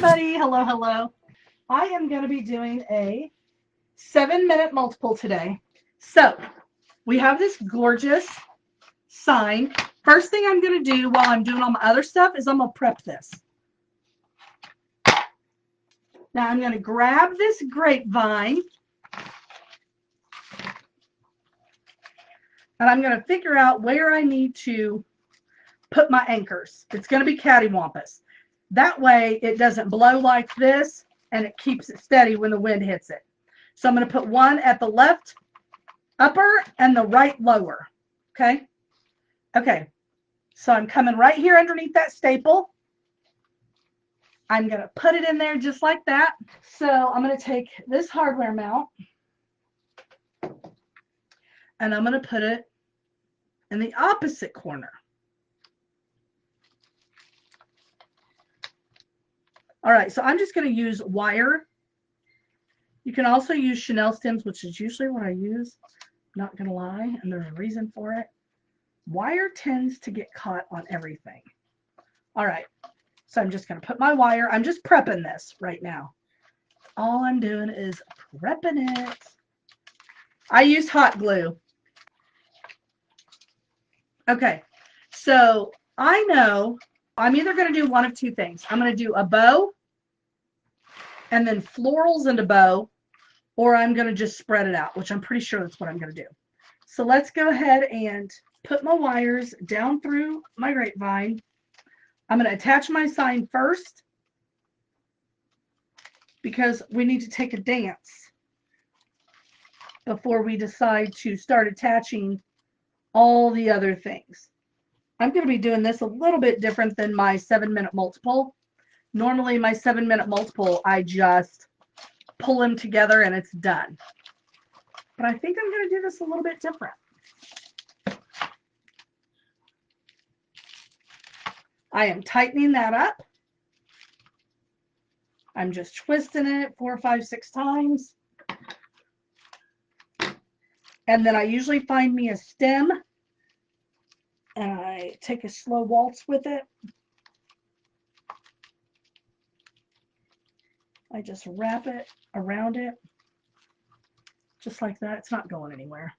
everybody. Hello, hello. I am going to be doing a 7-minute multiple today. So we have this gorgeous sign. First thing I'm going to do while I'm doing all my other stuff is I'm going to prep this. Now I'm going to grab this grapevine and I'm going to figure out where I need to put my anchors. It's going to be cattywampus. That way it doesn't blow like this and it keeps it steady when the wind hits it. So I'm going to put one at the left upper and the right lower. Okay. Okay. So I'm coming right here underneath that staple. I'm going to put it in there just like that. So I'm going to take this hardware mount and I'm going to put it in the opposite corner. All right, so I'm just going to use wire. You can also use Chanel stems, which is usually what I use. Not going to lie, and there's a reason for it. Wire tends to get caught on everything. All right, so I'm just going to put my wire. I'm just prepping this right now. All I'm doing is prepping it. I use hot glue. Okay, so I know I'm either going to do one of two things. I'm going to do a bow and then florals and a bow, or I'm going to just spread it out, which I'm pretty sure that's what I'm going to do. So let's go ahead and put my wires down through my grapevine. I'm going to attach my sign first because we need to take a dance before we decide to start attaching all the other things. I'm going to be doing this a little bit different than my 7-minute multiple. Normally my 7-minute multiple, I just pull them together and it's done. But I think I'm going to do this a little bit different. I am tightening that up. I'm just twisting it 4, 5, 6 times. And then I usually find me a stem and I take a slow waltz with it. I just wrap it around it, just like that. It's not going anywhere.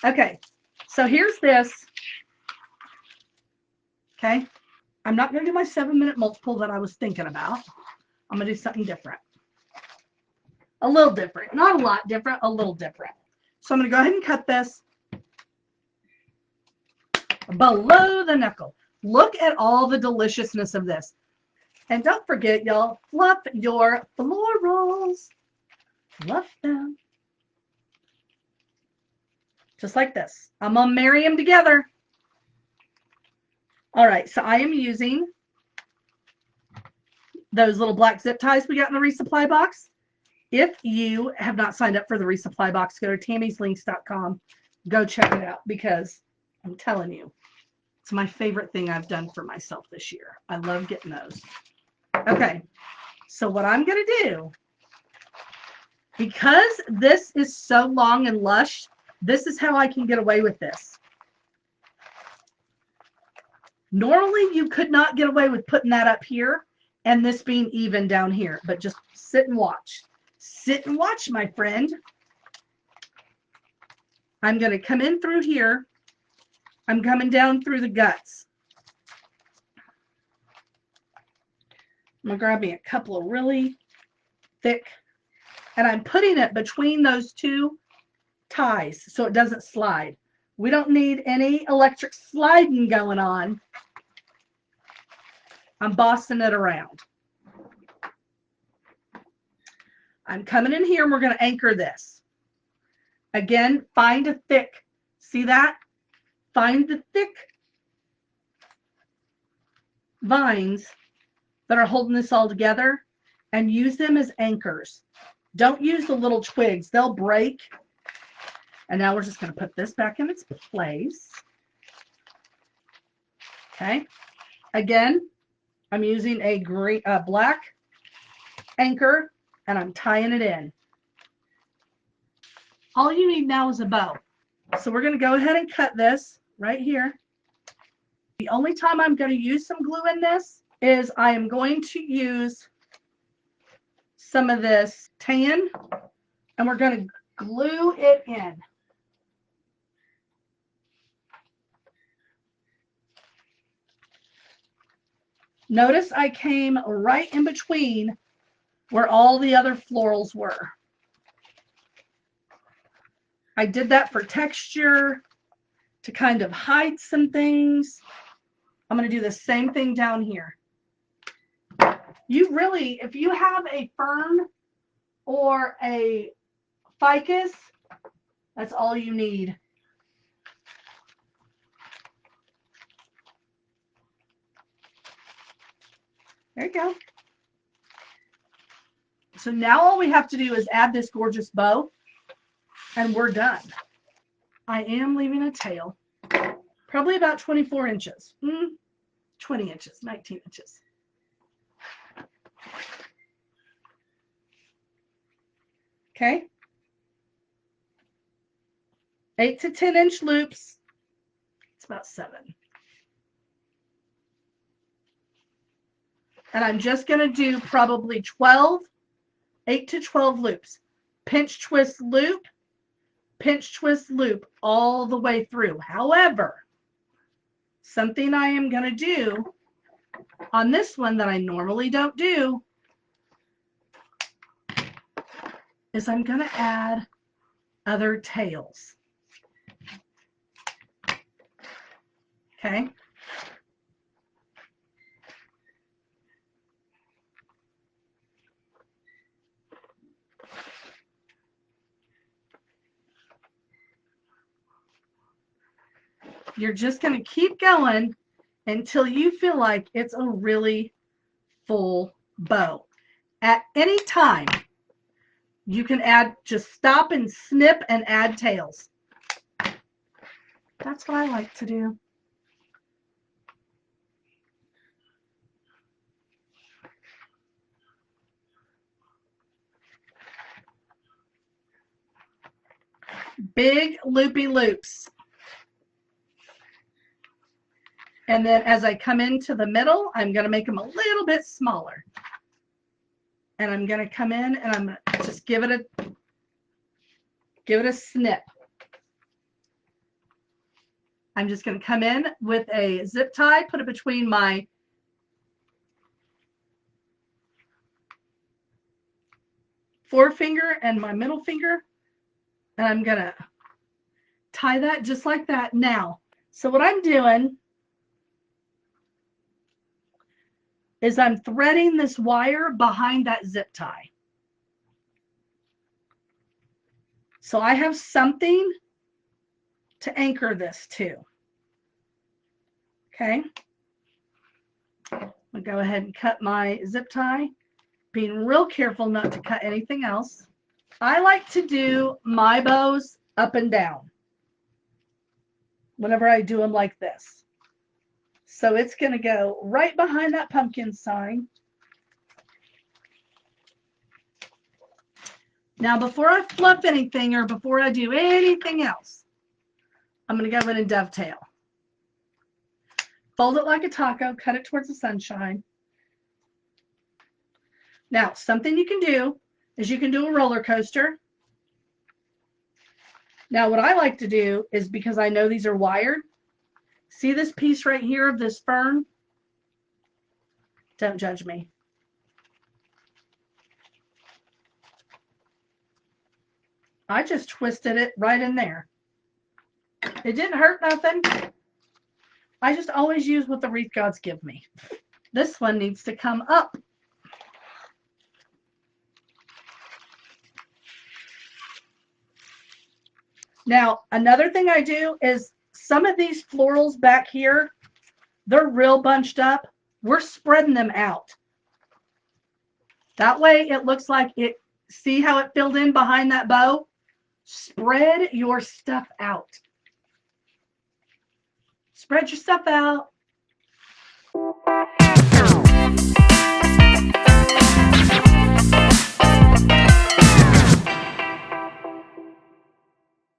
Okay, so here's this. Okay, I'm not going to do my 7-minute multiple that I was thinking about. I'm going to do something different. A little different. Not a lot different, a little different. So I'm going to go ahead and cut this below the knuckle. Look at all the deliciousness of this. And don't forget, y'all, fluff your florals. Fluff them. Just like this. I'm going to marry them together. All right, so I am using those little black zip ties we got in the resupply box. If you have not signed up for the resupply box, go to tammyslinks.com. Go check it out because I'm telling you, it's my favorite thing I've done for myself this year. I love getting those. Okay, so what I'm going to do, because this is so long and lush, this is how I can get away with this. Normally, you could not get away with putting that up here and this being even down here, but just sit and watch. Sit and watch, my friend. I'm going to come in through here. I'm coming down through the guts. I'm going to grab me a couple of really thick, and I'm putting it between those two ties so it doesn't slide. We don't need any electric sliding going on. I'm bossing it around. I'm coming in here and we're going to anchor this. Again, find a thick, see that? Find the thick vines that are holding this all together and use them as anchors. Don't use the little twigs, they'll break. And now we're just going to put this back in its place. Okay. Again, I'm using a black anchor and I'm tying it in. All you need now is a bow. So we're going to go ahead and cut this right here. The only time I'm going to use some glue in this is I am going to use some of this tan, and we're going to glue it in. Notice I came right in between where all the other florals were. I did that for texture, to kind of hide some things. I'm going to do the same thing down here. You really, if you have a fern or a ficus, that's all you need. There you go. So now all we have to do is add this gorgeous bow, and we're done. I am leaving a tail, probably about 24 inches, 20 inches, 19 inches. Okay. 8 to 10 inch loops. It's about 7. And I'm just going to do probably 8 to 12 loops. Pinch, twist, loop, pinch, twist, loop all the way through. However, something I am going to do on this one that I normally don't do is I'm going to add other tails. Okay. You're just going to keep going until you feel like it's a really full bow. At any time, you can add, just stop and snip and add tails. That's what I like to do. Big loopy loops. And then as I come into the middle, I'm going to make them a little bit smaller. And I'm going to come in and I'm going to just give it a snip. I'm just going to come in with a zip tie, put it between my forefinger and my middle finger. And I'm going to tie that just like that now. So what I'm doing is I'm threading this wire behind that zip tie. So I have something to anchor this to. Okay. I'll go ahead and cut my zip tie, being real careful not to cut anything else. I like to do my bows up and down whenever I do them like this. So it's going to go right behind that pumpkin sign. Now, before I fluff anything or before I do anything else, I'm going to go in and dovetail. Fold it like a taco, cut it towards the sunshine. Now, something you can do is you can do a roller coaster. Now, what I like to do is, because I know these are wired, see this piece right here of this fern? Don't judge me. I just twisted it right in there. It didn't hurt nothing. I just always use what the wreath gods give me. This one needs to come up. Now, another thing I do is some of these florals back here, they're real bunched up. We're spreading them out. That way it looks like it, see how it filled in behind that bow? Spread your stuff out. Spread your stuff out.